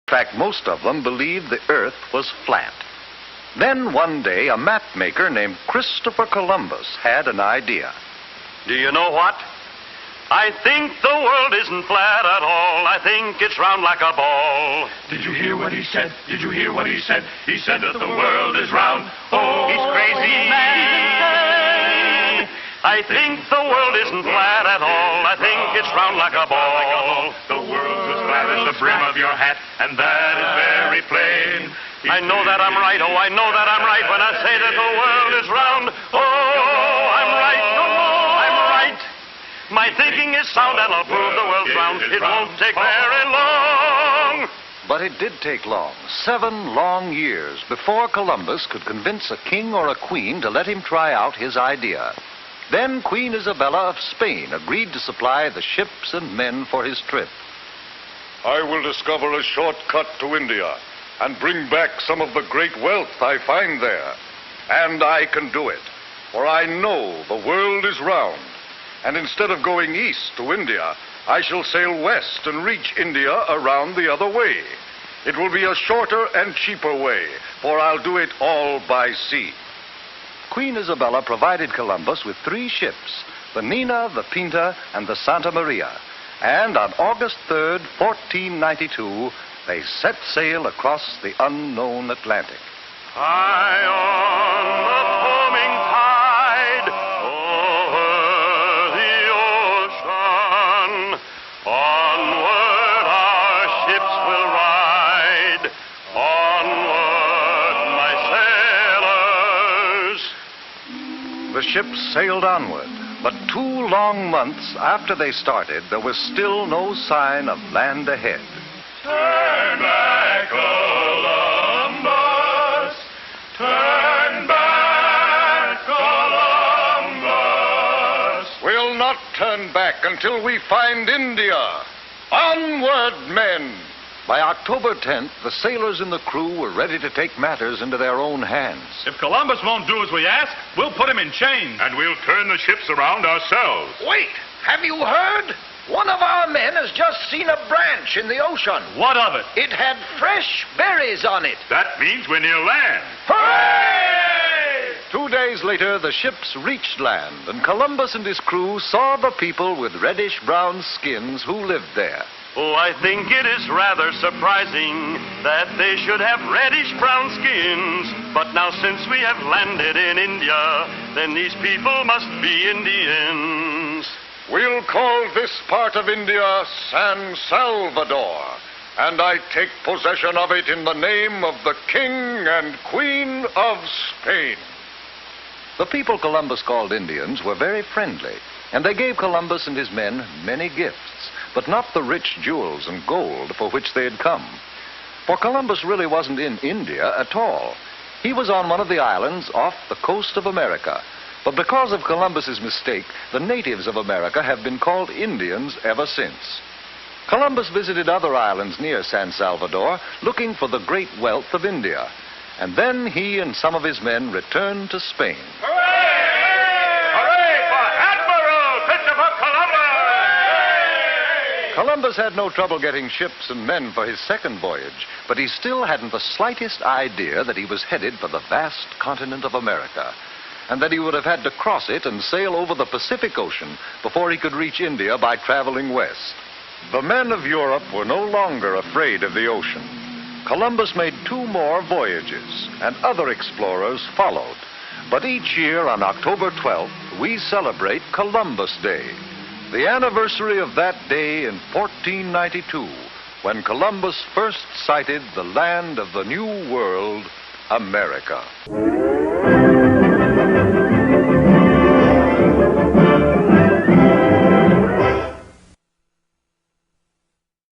In fact, most of them believed the earth was flat. Then one day, a map maker named Christopher Columbus had an idea. Do you know what? I think the world isn't flat at all. I think it's round like a ball. Did you hear what he said? Did you hear what he said? He said that the world is round. Oh, He's crazy. I think the world isn't flat at all. I think it's round like a ball. The world's as flat as the brim of your hat, and that is very plain. I know that I'm right. Oh, I know that I'm right when I say that the world is round. Oh, I'm right. I'm right. My thinking is sound, and I'll prove the world's round. It won't take very long. But it did take long, 7 long years, before Columbus could convince a king or a queen to let him try out his idea. Then Queen Isabella of Spain agreed to supply the ships and men for his trip. I will discover a shortcut to India and bring back some of the great wealth I find there. And I can do it, for I know the world is round. And instead of going east to India, I shall sail west and reach India around the other way. It will be a shorter and cheaper way, for I'll do it all by sea. Queen Isabella provided Columbus with 3 ships, the Nina, the Pinta, and the Santa Maria. And on August 3rd, 1492, they set sail across the unknown Atlantic. High on the foaming tide, over the ocean, onward our ships will ride, onward, my sailors. The ships sailed onward, but 2 long months after they started, there was still no sign of land ahead. Turn back, Columbus. Turn back, Columbus. We'll not turn back until we find India. Onward, men! By October 10th, the sailors and the crew were ready to take matters into their own hands. If Columbus won't do as we ask, we'll put him in chains. And we'll turn the ships around ourselves. Wait! Have you heard? One of our men has just seen a branch in the ocean. What of it? It had fresh berries on it. That means we're near land. Hooray! 2 days later, the ships reached land, and Columbus and his crew saw the people with reddish-brown skins who lived there. Oh, I think it is rather surprising that they should have reddish-brown skins. But now since we have landed in India, then these people must be Indians. We'll call this part of India San Salvador, and I take possession of it in the name of the King and Queen of Spain. The people Columbus called Indians were very friendly, and they gave Columbus and his men many gifts, but not the rich jewels and gold for which they had come. For Columbus really wasn't in India at all. He was on one of the islands off the coast of America. But because of Columbus's mistake, the natives of America have been called Indians ever since. Columbus visited other islands near San Salvador, looking for the great wealth of India. And then he and some of his men returned to Spain. Hooray! Hooray for Admiral Christopher Columbus! Columbus had no trouble getting ships and men for his second voyage, but he still hadn't the slightest idea that he was headed for the vast continent of America, and that he would have had to cross it and sail over the Pacific Ocean before he could reach India by traveling west. The men of Europe were no longer afraid of the ocean. Columbus made 2 more voyages, and other explorers followed. But each year on October 12th, we celebrate Columbus Day, the anniversary of that day in 1492, when Columbus first sighted the land of the New World, America.